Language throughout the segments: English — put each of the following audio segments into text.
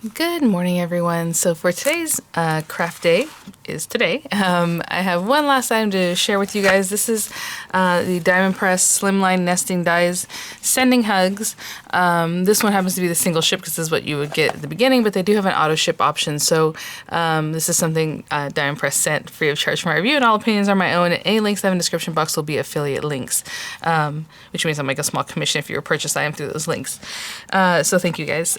Good morning, everyone. So for today's craft day is today. I have one last item to share with you guys. This is the Diamond Press Slimline Nesting Dies Sending Hugs. This one happens to be the single ship because this is what you would get at the beginning, but they do have an auto ship option. So this is something Diamond Press sent free of charge for my review, and all opinions are my own. Any links I have in the description box will be affiliate links, which means I'll make a small commission if you purchase item through those links. So thank you guys.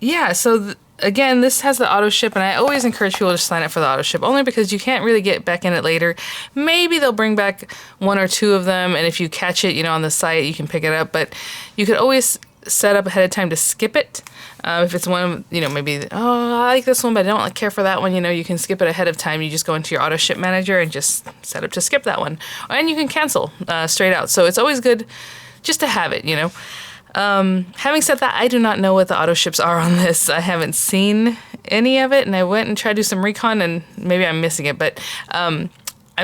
Yeah, so again, this has the auto ship, and I always encourage people to sign up for the auto ship, only because you can't really get back in it later. Maybe they'll bring back one or two of them, and if you catch it, on the site, you can pick it up, but you could always set up ahead of time to skip it. If it's one, maybe, oh, I like this one, but I don't care for that one, you can skip it ahead of time. You just go into your auto ship manager and just set up to skip that one. And you can cancel straight out. So it's always good just to have it, Having said that, I do not know what the auto ships are on this. I haven't seen any of it, and I went and tried to do some recon, and maybe I'm missing it, but I'm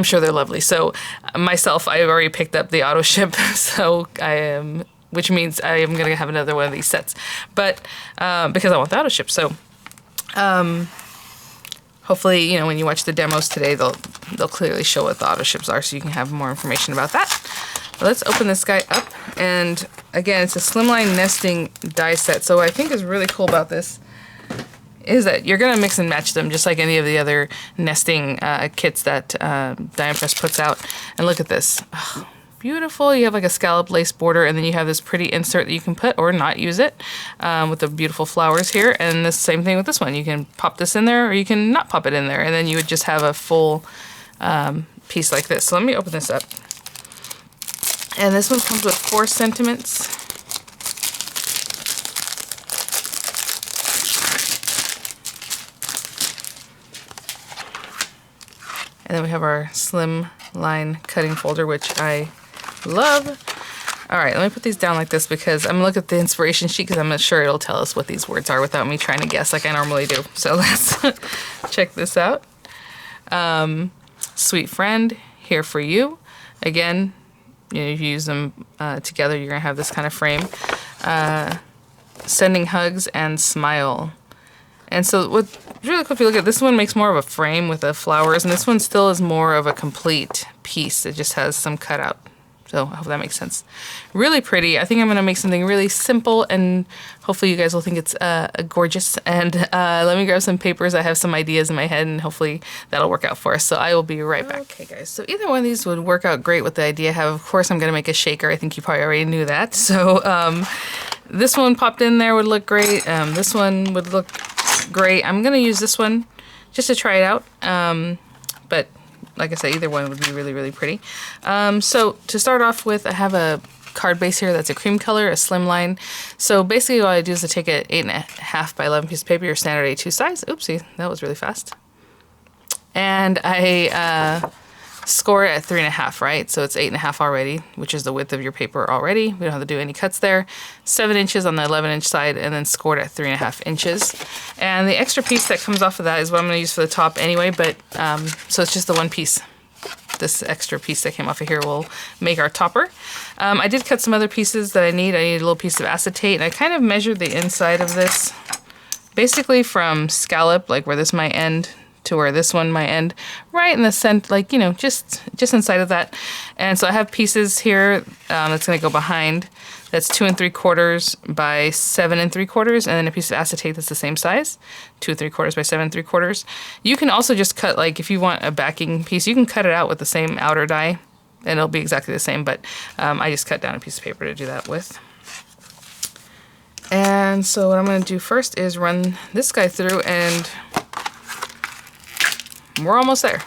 sure they're lovely. So myself, I've already picked up the auto ship, so which means I am going to have another one of these sets, but because I want the auto ship. So hopefully, when you watch the demos today, they'll clearly show what the auto ships are, so you can have more information about that. Let's open this guy up, and again, it's a Slimline nesting die set. So what I think is really cool about this is that you're going to mix and match them just like any of the other nesting kits that Diamond Press puts out. And look at this. Oh, beautiful. You have like a scallop lace border, and then you have this pretty insert that you can put or not use it with the beautiful flowers here. And the same thing with this one. You can pop this in there, or you can not pop it in there, and then you would just have a full piece like this. So let me open this up. And this one comes with 4 sentiments. And then we have our Slimline cutting folder, which I love. All right, let me put these down like this because I'm gonna look at the inspiration sheet because I'm not sure it'll tell us what these words are without me trying to guess like I normally do. So let's check this out. Sweet friend, here for you. Again, if you use them together, you're going to have this kind of frame. Sending hugs and smile. And so what's really cool, if you look at this one, makes more of a frame with the flowers, and this one still is more of a complete piece. It just has some cutout. So I hope that makes sense. Really pretty. I think I'm going to make something really simple, and hopefully you guys will think it's gorgeous. And let me grab some papers. I have some ideas in my head, and hopefully that'll work out for us. So I will be right back. Okay, guys. So either one of these would work out great with the idea I have. Of course, I'm going to make a shaker. I think you probably already knew that. So this one popped in there would look great. This one would look great. I'm going to use this one just to try it out. But like I said, either one would be really, really pretty. So to start off with, I have a card base here that's a cream color, a Slimline. So basically what I do is I take an 8.5 by 11 piece of paper, your standard A2 size. Oopsie, that was really fast. And I score it at 3.5, right? So it's 8.5 already, which is the width of your paper already. We don't have to do any cuts there. 7 inches on the 11-inch side, and then scored at 3.5 inches. And the extra piece that comes off of that is what I'm going to use for the top anyway, but so it's just the one piece. This extra piece that came off of here will make our topper. I did cut some other pieces that I need. I need a little piece of acetate, and I kind of measured the inside of this, basically from scallop, like where this might end, to where this one might end, right in the center, like, just inside of that. And so I have pieces here that's going to go behind. That's 2 3/4 by 7 3/4, and then a piece of acetate that's the same size, 2 3/4 by 7 3/4. You can also just cut, like, if you want a backing piece, you can cut it out with the same outer die, and it'll be exactly the same, but I just cut down a piece of paper to do that with. And so what I'm going to do first is run this guy through, and we're almost there.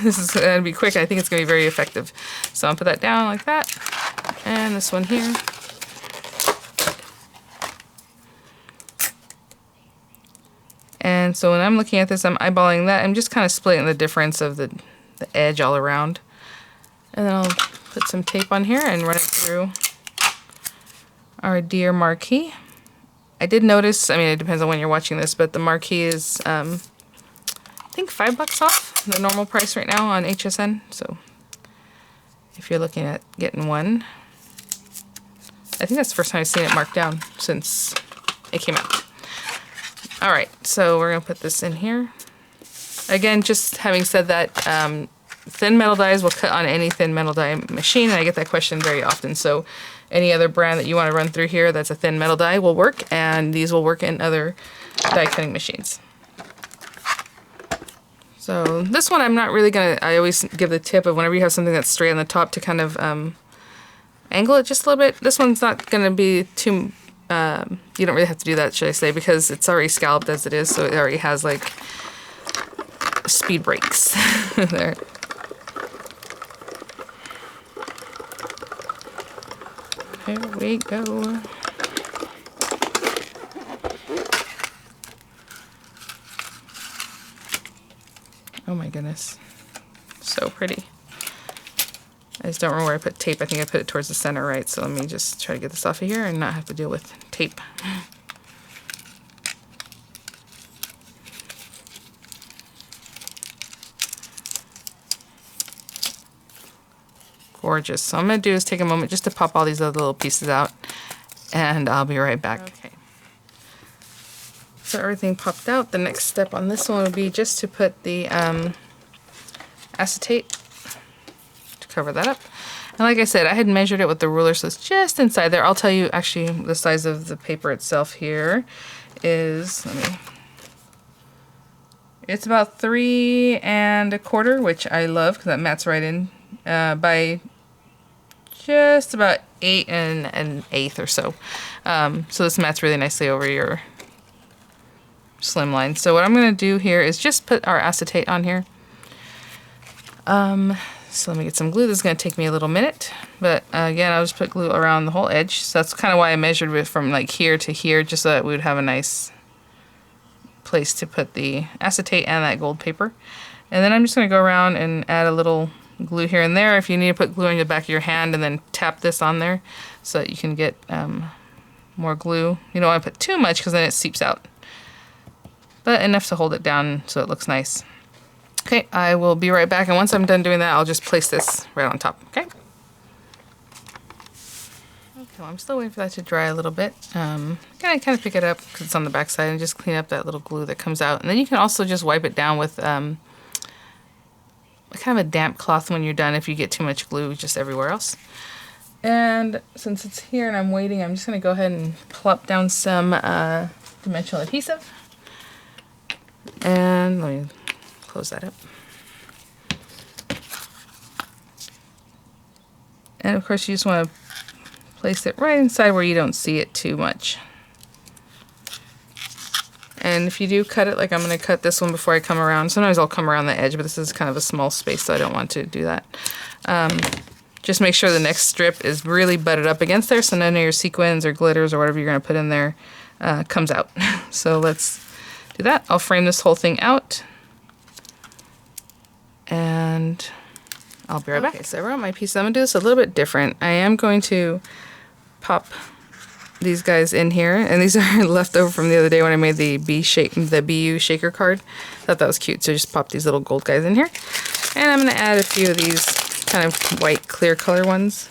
This is going to be quick. I think it's going to be very effective. So I'll put that down like that. And this one here. And so when I'm looking at this, I'm eyeballing that. I'm just kind of splitting the difference of the edge all around. And then I'll put some tape on here and run it through our dear marquee. I did notice, I mean, it depends on when you're watching this, but the marquee is I think $5 off the normal price right now on HSN. So if you're looking at getting one, I think that's the first time I've seen it marked down since it came out. All right, so we're gonna put this in here. Again, just having said that, thin metal dies will cut on any thin metal die machine, and I get that question very often. So any other brand that you want to run through here that's a thin metal die will work, and these will work in other die cutting machines. So this one I'm not really gonna, I always give the tip of whenever you have something that's straight on the top to kind of angle it just a little bit. This one's not gonna be too, you don't really have to do that, should I say, because it's already scalloped as it is, so it already has like speed brakes there. Here we go. Oh my goodness. So pretty. I just don't remember where I put tape. I think I put it towards the center, right? So let me just try to get this off of here and not have to deal with tape. Gorgeous. So I'm going to do is take a moment just to pop all these other little pieces out, and I'll be right back. Okay. So everything popped out. The next step on this one would be just to put the acetate to cover that up. And like I said, I had measured it with the ruler, so it's just inside there. I'll tell you actually the size of the paper itself here is, it's about 3 1/4, which I love because that mats right in, by just about 8 1/8 or so. So this mats really nicely over your Slimline. So what I'm going to do here is just put our acetate on here. So let me get some glue. This is going to take me a little minute, but again, I'll just put glue around the whole edge. So that's kind of why I measured it from like here to here, just so that we would have a nice place to put the acetate and that gold paper. And then I'm just going to go around and add a little glue here and there. If you need to put glue on the back of your hand, and then tap this on there so that you can get more glue. You don't want to put too much because then it seeps out, but enough to hold it down so it looks nice. Okay, I will be right back, and once I'm done doing that, I'll just place this right on top, okay? Okay, well, I'm still waiting for that to dry a little bit. Kind of pick it up because it's on the back side and just clean up that little glue that comes out. And then you can also just wipe it down with kind of a damp cloth when you're done if you get too much glue just everywhere else. And since it's here and I'm waiting, I'm just going to go ahead and plop down some dimensional adhesive. And let me close that up. And of course you just want to place it right inside where you don't see it too much. And if you do cut it, like I'm going to cut this one before I come around. Sometimes I'll come around the edge, but this is kind of a small space, so I don't want to do that. Just make sure the next strip is really butted up against there, so none of your sequins or glitters or whatever you're going to put in there comes out. So let's do that. I'll frame this whole thing out, and I'll be right back. Okay, so I wrote my piece. I'm going to do this a little bit different. I am going to pop these guys in here, and these are left over from the other day when I made the BU shaker card. Thought that was cute, so just pop these little gold guys in here. And I'm going to add a few of these kind of white clear color ones.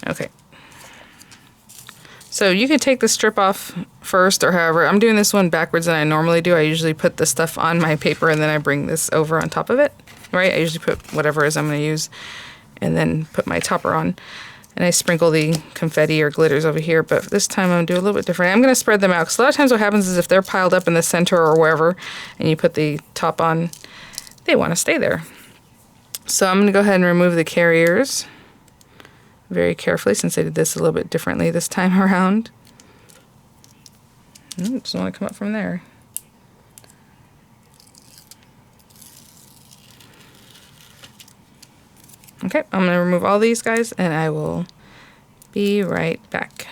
Okay. So you can take the strip off first, or however. I'm doing this one backwards than I normally do. I usually put the stuff on my paper and then I bring this over on top of it, right? I usually put whatever it is I'm going to use and then put my topper on. And I sprinkle the confetti or glitters over here, but this time I'm going to do a little bit different. I'm going to spread them out, because a lot of times what happens is if they're piled up in the center or wherever and you put the top on, they want to stay there. So I'm going to go ahead and remove the carriers very carefully, since I did this a little bit differently this time around. Just want to come up from there. Okay, I'm going to remove all these guys and I will be right back.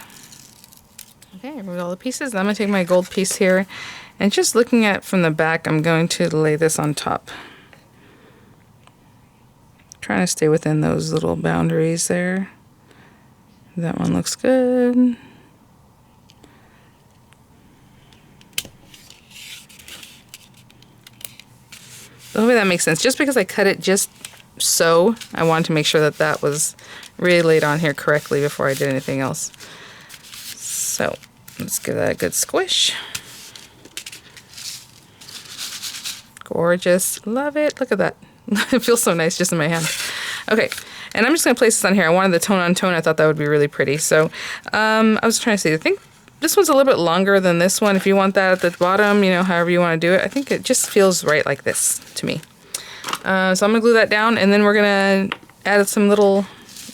Okay, I removed all the pieces. I'm going to take my gold piece here, and just looking at it from the back, I'm going to lay this on top. Trying to stay within those little boundaries there. That one looks good. Hopefully that makes sense. Just because I cut it just sew. I wanted to make sure that that was really laid on here correctly before I did anything else. So let's give that a good squish. Gorgeous. Love it. Look at that. It feels so nice just in my hand. Okay, and I'm just going to place this on here. I wanted the tone on tone. I thought that would be really pretty. So I was trying to see. I think this one's a little bit longer than this one. If you want that at the bottom, you know, however you want to do it. I think it just feels right like this to me. So I'm going to glue that down, and then we're going to add some little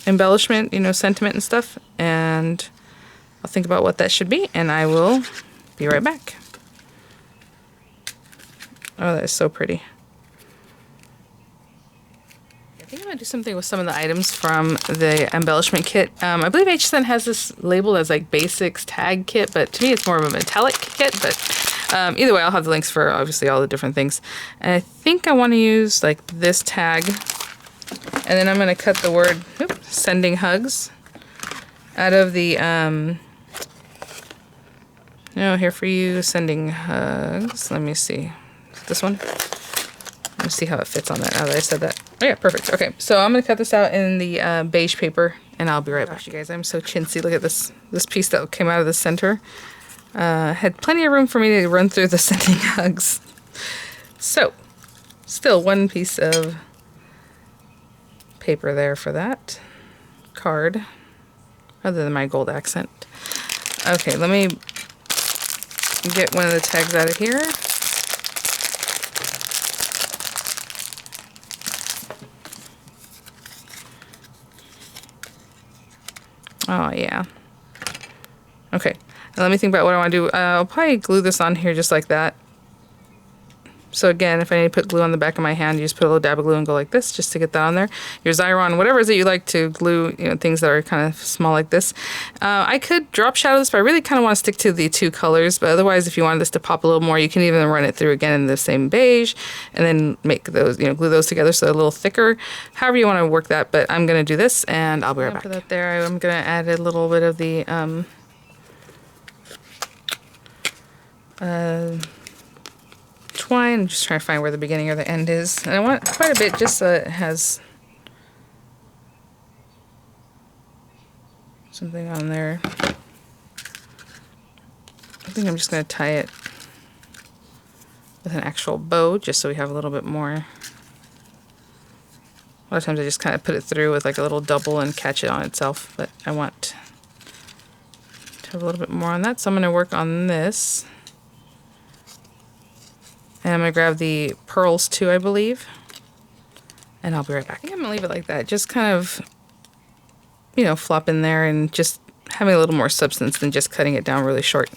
embellishment, you know, sentiment and stuff. And I'll think about what that should be, and I will be right back. Oh, that is so pretty. I think I'm going to do something with some of the items from the embellishment kit. I believe HSN has this labeled as like basics tag kit, but to me it's more of a metallic kit. But either way, I'll have the links for obviously all the different things. And I think I want to use like this tag, and then I'm going to cut the word sending hugs out of the here for you, sending hugs. Let me see. This one. Let me see how it fits on that now that I said that. Oh yeah, perfect. Okay, so I'm gonna cut this out in the beige paper, and I'll be right back. You guys, I'm so chintzy. Look at this piece that came out of the center. Had plenty of room for me to run through the sending hugs. So, still one piece of paper there for that card, other than my gold accent. Okay, let me get one of the tags out of here. Oh, yeah. Okay. Now let me think about what I want to do. I'll probably glue this on here just like that. So again, if I need to put glue on the back of my hand, you just put a little dab of glue and go like this just to get that on there. Your Xyron, whatever it is that you like to glue, you know, things that are kind of small like this. I could drop shadow this, but I really kind of want to stick to the two colors. But otherwise, if you wanted this to pop a little more, you can even run it through again in the same beige and then make those, you know, glue those together so they're a little thicker. However you want to work that, but I'm going to do this and I'll be right back. Put that there. I'm going to add a little bit of the twine. I'm just trying to find where the beginning or the end is. And I want quite a bit just so it has something on there. I think I'm just going to tie it with an actual bow just so we have a little bit more. A lot of times I just kind of put it through with like a little double and catch it on itself, but I want to have a little bit more on that. So I'm going to work on this. And I'm going to grab the pearls too, I believe. And I'll be right back. I think I'm going to leave it like that. Just kind of, you know, flop in there and just having a little more substance than just cutting it down really short.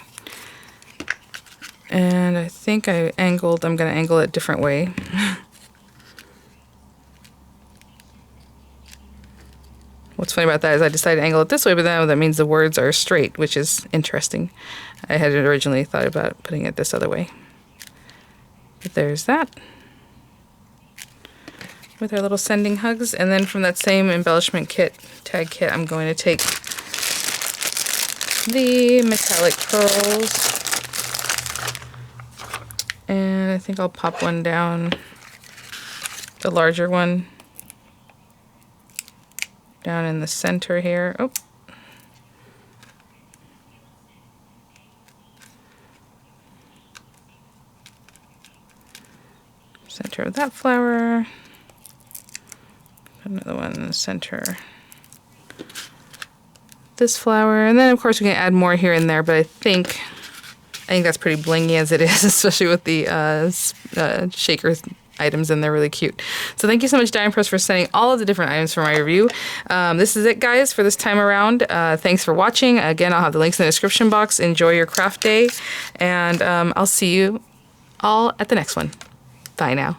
And I think I'm going to angle it a different way. What's funny about that is I decided to angle it this way, but now that means the words are straight, which is interesting. I had originally thought about putting it this other way. But there's that. With our little sending hugs. And then from that same embellishment kit, tag kit, I'm going to take the metallic pearls. And I think I'll pop one down, the larger one, down in the center here. Oh. Center of that flower. Another one in the center. This flower, and then of course we can add more here and there. But I think that's pretty blingy as it is, especially with the shaker items in there, really cute. So thank you so much, Dye and Press, for sending all of the different items for my review. This is it, guys, for this time around. Thanks for watching. Again, I'll have the links in the description box. Enjoy your craft day, and I'll see you all at the next one. Bye now.